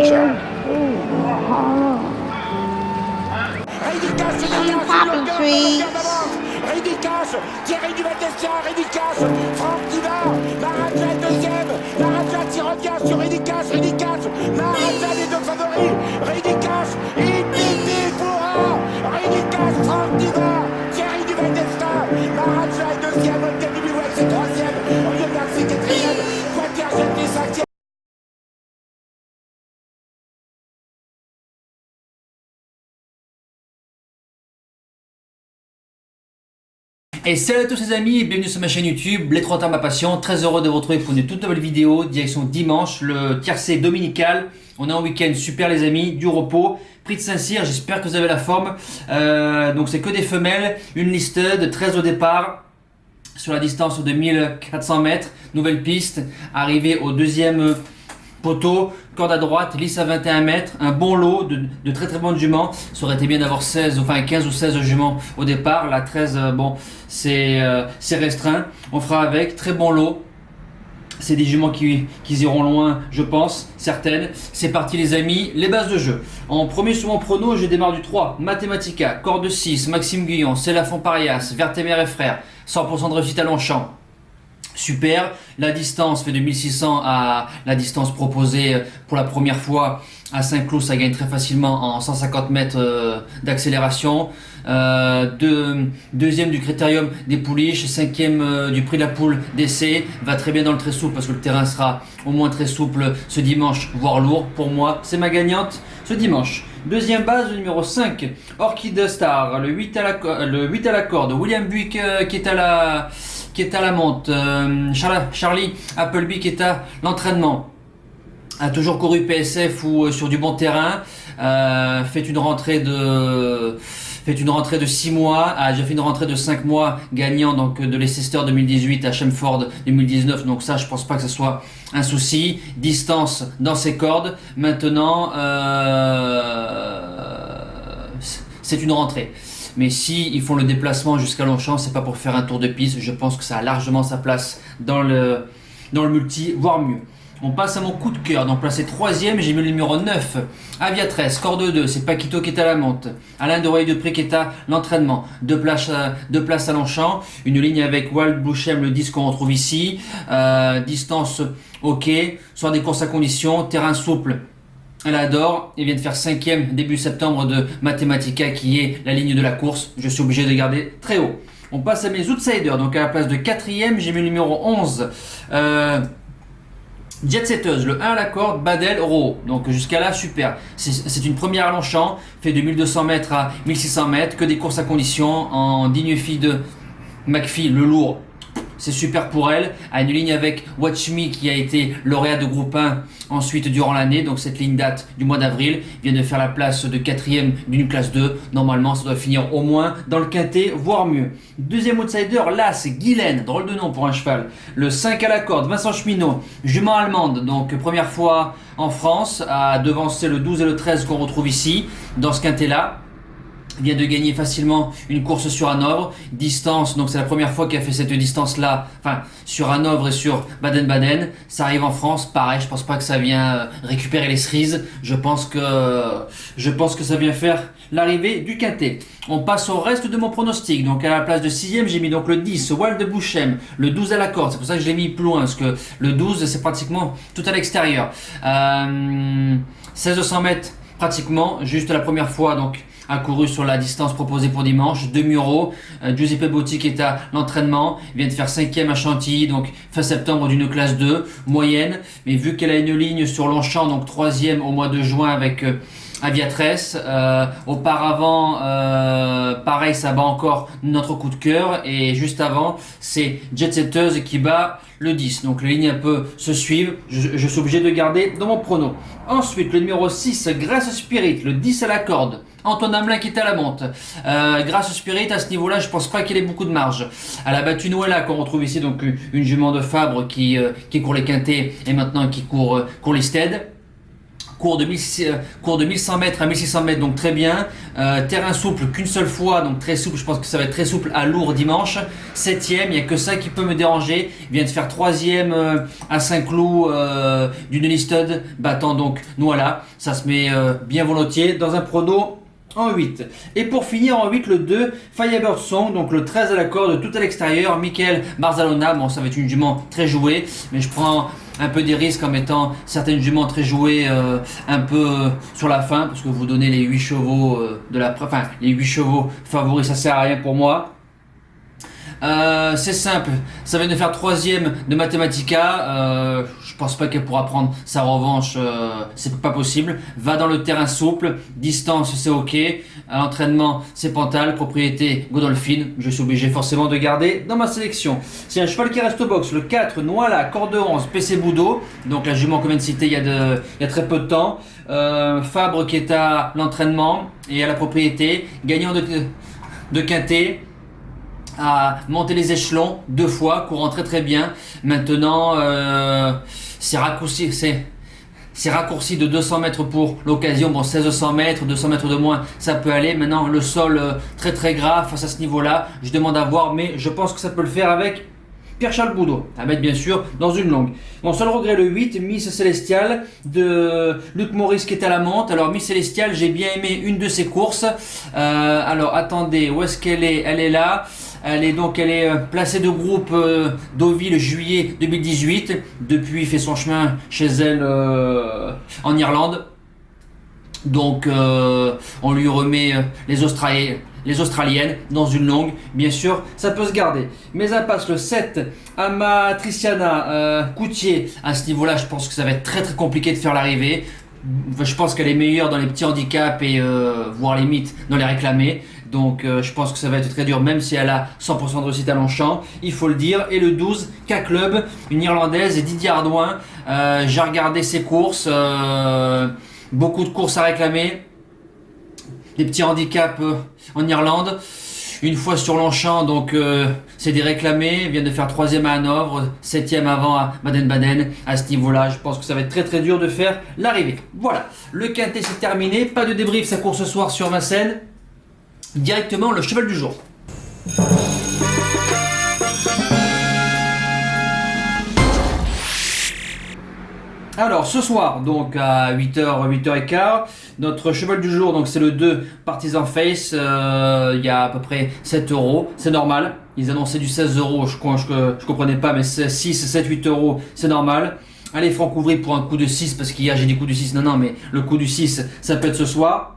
Poppy trees. Rédicage, Thierry Duval-Destia, Rédicage, Franck Diva, Maharaja deuxième, Maharaja qui revient sur Rédicage, Maharaja les deux favoris, Rédicage, Infinity Foura, Rédicage, Franck Diva, Thierry Duval-Destia, Maharaja est deuxième, Olga Bibiouel c'est troisième, Olivier Garcia quatrième, Quater Jetli cinquième. Et salut à tous les amis et bienvenue sur ma chaîne YouTube, Les 30 ans ma passion, très heureux de vous retrouver pour une toute nouvelle vidéo, direction dimanche, le tiercé dominical, on est en week-end, super les amis, du repos, prix de Saint-Cyr, j'espère que vous avez la forme, donc c'est que des femelles, une listed, 13 au départ, sur la distance de 1400 mètres, nouvelle piste, arrivée au deuxième poteau, corde à droite, lisse à 21 mètres, un bon lot de très très bonnes juments. Ça aurait été bien d'avoir 15 ou 16 juments au départ. La 13, bon, c'est restreint. On fera avec, très bon lot. C'est des juments qui iront loin, je pense, certaines. C'est parti les amis, les bases de jeu. En premier sur mon prono, je démarre du 3, Mathematica, corde 6, Maxime Guyon, Célafon Parias, Vertemer et Frères, 100% de réussite à Longchamp. Super, la distance fait de 1600 à la distance proposée pour la première fois à Saint-Cloud, ça gagne très facilement en 150 mètres d'accélération. Deuxième du critérium des pouliches, cinquième du prix de la poule d'essai, va très bien dans le très souple parce que le terrain sera au moins très souple ce dimanche, voire lourd. Pour moi, c'est ma gagnante ce dimanche. Deuxième base, le numéro 5, Orchid Star, le 8 à la corde, William Buick qui est à la monte, Charlie Appleby qui est à l'entraînement, a toujours couru PSF ou sur du bon terrain, fait une rentrée de 6 mois, a déjà fait une rentrée de 5 mois gagnant donc de Leicester 2018 à Chelmsford 2019, donc ça je pense pas que ce soit un souci. Distance dans ses cordes, maintenant c'est une rentrée. Mais si ils font le déplacement jusqu'à Longchamp, c'est pas pour faire un tour de piste. Je pense que ça a largement sa place dans le multi, voire mieux. On passe à mon coup de cœur. Donc placé 3ème, j'ai mis le numéro 9. Aviatress, corde 2, c'est Paquito qui est à la monte. Alain de Royer-de-Pré qui est à l'entraînement. Deux places à Longchamp. Une ligne avec Wild Bouchem, le 10 qu'on retrouve ici. Distance ok. Soit des courses à condition. Terrain souple. Elle adore, elle vient de faire 5ème début septembre de Mathematica qui est la ligne de la course. Je suis obligé de garder très haut. On passe à mes outsiders, donc à la place de 4ème, j'ai mis le numéro 11. Jet Setteuse, le 1 à la corde, Badel, Rowe. Donc jusqu'à là, super. C'est une première à Longchamp, fait de 1200 mètres à 1600 mètres, que des courses à condition, en digne fille de McPhee, le lourd. C'est super pour elle, à une ligne avec Watch Me qui a été lauréat de groupe 1 ensuite durant l'année, donc cette ligne date du mois d'avril, vient de faire la place de 4ème d'une classe 2, normalement ça doit finir au moins dans le quintet, voire mieux. Deuxième outsider, là c'est Guylaine, drôle de nom pour un cheval, le 5 à la corde, Vincent Cheminot, jument allemande, donc première fois en France, à devancer le 12 et le 13 qu'on retrouve ici, dans ce quintet là. Vient de gagner facilement une course sur Hanovre, distance, donc c'est la première fois qu'elle fait cette distance là, enfin sur Hanovre et sur Baden-Baden, ça arrive en France, pareil, je pense pas que ça vient récupérer les cerises, je pense que ça vient faire l'arrivée du quintet. On passe au reste de mon pronostic, donc à la place de 6ème j'ai mis donc le 10, Wild Bouchem, le 12 à la corde, c'est pour ça que je l'ai mis plus loin, parce que le 12 c'est pratiquement tout à l'extérieur, 1600 mètres pratiquement, juste la première fois donc a couru sur la distance proposée pour dimanche, 2 Muro, Giuseppe Botti qui est à l'entraînement, vient de faire 5ème à Chantilly, donc fin septembre d'une classe 2, moyenne, mais vu qu'elle a une ligne sur Longchamp, donc 3ème au mois de juin avec Aviatress, auparavant, pareil, ça bat encore notre coup de cœur, et juste avant, c'est Jet Setteuse qui bat le 10, donc les lignes un peu se suivent, je suis obligé de garder dans mon prono. Ensuite, le numéro 6, Grace Spirit, le 10 à la corde, Antoine Hamelin qui est à la monte. Grace Spirit, à ce niveau-là, je pense pas qu'il ait beaucoup de marge. Elle a battu Noëlla, qu'on retrouve ici, donc une jument de Fabre qui court les quintets et maintenant qui court l'Isted. cours de 1100 mètres à 1600 mètres, donc très bien. Terrain souple qu'une seule fois, donc très souple, je pense que ça va être très souple à lourd dimanche. 7e, il n'y a que ça qui peut me déranger. Il vient de faire 3e à Saint-Cloud du Denny Stud, battant donc voilà, ça se met bien volontiers dans un prono en 8. Et pour finir en 8, le 2, Firebird Song, donc le 13 à la corde, tout à l'extérieur, Michael Barzalona. Bon, ça va être une jument très jouée, mais je prends un peu des risques en mettant certaines juments très jouées un peu sur la fin, parce que vous donnez les 8 chevaux les 8 chevaux favoris, ça sert à rien pour moi. C'est simple, ça vient de faire 3e de Mathematica, je pense pas qu'elle pourra prendre sa revanche, c'est pas possible. Va dans le terrain souple, distance c'est ok, à l'entraînement c'est Pantal, propriété Godolphin, je suis obligé forcément de garder dans ma sélection. C'est un cheval qui reste au box, le 4 Noala, corde 11, PC Boudot, donc la jument qu'on vient de citer il y a très peu de temps. Fabre qui est à l'entraînement et à la propriété, gagnant de quintet, à monter les échelons 2 fois, courant très très bien. Maintenant, c'est raccourci de 200 mètres pour l'occasion. Bon, 1600 mètres, 200 mètres de moins, ça peut aller. Maintenant, le sol très très gras face à ce niveau-là. Je demande à voir, mais je pense que ça peut le faire avec Pierre-Charles Boudot, à mettre bien sûr dans une longue. Mon seul regret, le 8, Miss Célestial de Luc Maurice qui est à la monte. Alors Miss Célestial, j'ai bien aimé une de ses courses. Alors attendez, où est-ce qu'elle est? Elle est là. Elle est placée de groupe Deauville juillet 2018. Depuis, fait son chemin chez elle en Irlande. Donc on lui remet les Australiennes dans une longue, bien sûr, ça peut se garder. Mais elle passe le 7, Amatriciana Coutier. À ce niveau-là, je pense que ça va être très très compliqué de faire l'arrivée. Je pense qu'elle est meilleure dans les petits handicaps et voire limite dans les réclamés. Donc je pense que ça va être très dur, même si elle a 100% de réussite à Longchamp, il faut le dire. Et le 12, K-Club, une Irlandaise, et Didier Ardouin. J'ai regardé ses courses, beaucoup de courses à réclamer, des petits handicaps en Irlande. Une fois sur Longchamp, donc c'est des réclamés, vient de faire 3e à Hanovre, 7e avant à Baden-Baden. À ce niveau-là, je pense que ça va être très très dur de faire l'arrivée. Voilà, le quintet c'est terminé, pas de débrief, ça court ce soir sur ma scène. Directement le cheval du jour. Alors ce soir, donc à 8h, 8h15, notre cheval du jour, donc c'est le 2 Partisan Face, il y a à peu près 7 €, c'est normal. Ils annonçaient du 16 €, je comprenais pas, mais 6, 7, 8 €, c'est normal. Allez, Franck Ouvry pour un coup de 6, parce qu'hier j'ai dit coup du 6, non, mais le coup du 6, ça peut être ce soir.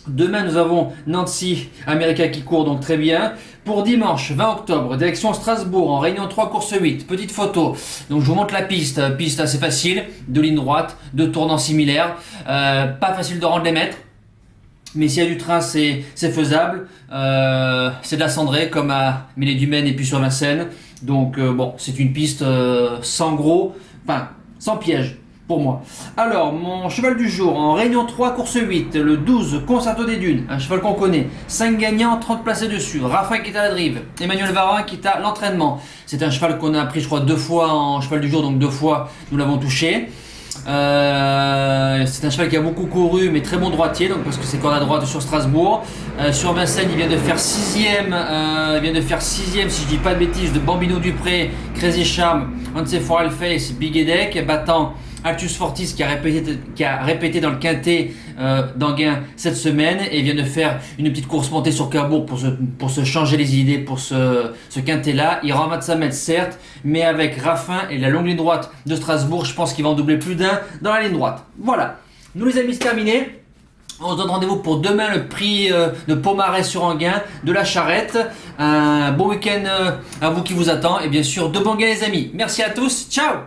Demain, nous avons Nancy America qui court donc très bien. Pour dimanche 20 octobre, direction Strasbourg en réunion 3 course 8. Petite photo. Donc je vous montre la piste. Piste assez facile, de ligne droite, de tournants similaires. Pas facile de rendre les mètres. Mais s'il y a du train, c'est faisable. C'est de la cendrée comme à Mêlée-du-Maine et puis sur Vincennes. Donc bon, c'est une piste sans piège. Pour moi. Alors, mon cheval du jour en réunion 3, course 8, le 12, Concerto des Dunes, un cheval qu'on connaît, 5 gagnants, 30 placés dessus, Raphaël qui est à la drive, Emmanuel Varin qui est à l'entraînement. C'est un cheval qu'on a pris, je crois, 2 fois en cheval du jour, donc 2 fois nous l'avons touché. C'est un cheval qui a beaucoup couru, mais très bon droitier, donc parce que c'est corde à droite sur Strasbourg. Sur Vincennes, il vient de faire 6e, si je dis pas de bêtises, de Bambino Dupré, Crazy Charm, Once for Face, Big Edek, battant Altus Fortis qui a répété dans le quintet d'Anguin cette semaine et vient de faire une petite course montée sur Cabourg pour se changer les idées pour ce quintet là. Il ramasse sa mètre certes, mais avec Raffin et la longue ligne droite de Strasbourg, je pense qu'il va en doubler plus d'un dans la ligne droite. Voilà, nous les amis, c'est terminé. On se donne rendez-vous pour demain, le prix de Pomarez sur Anguin, de la Charrette. Un bon week-end à vous qui vous attend et bien sûr de bons gains les amis. Merci à tous, ciao.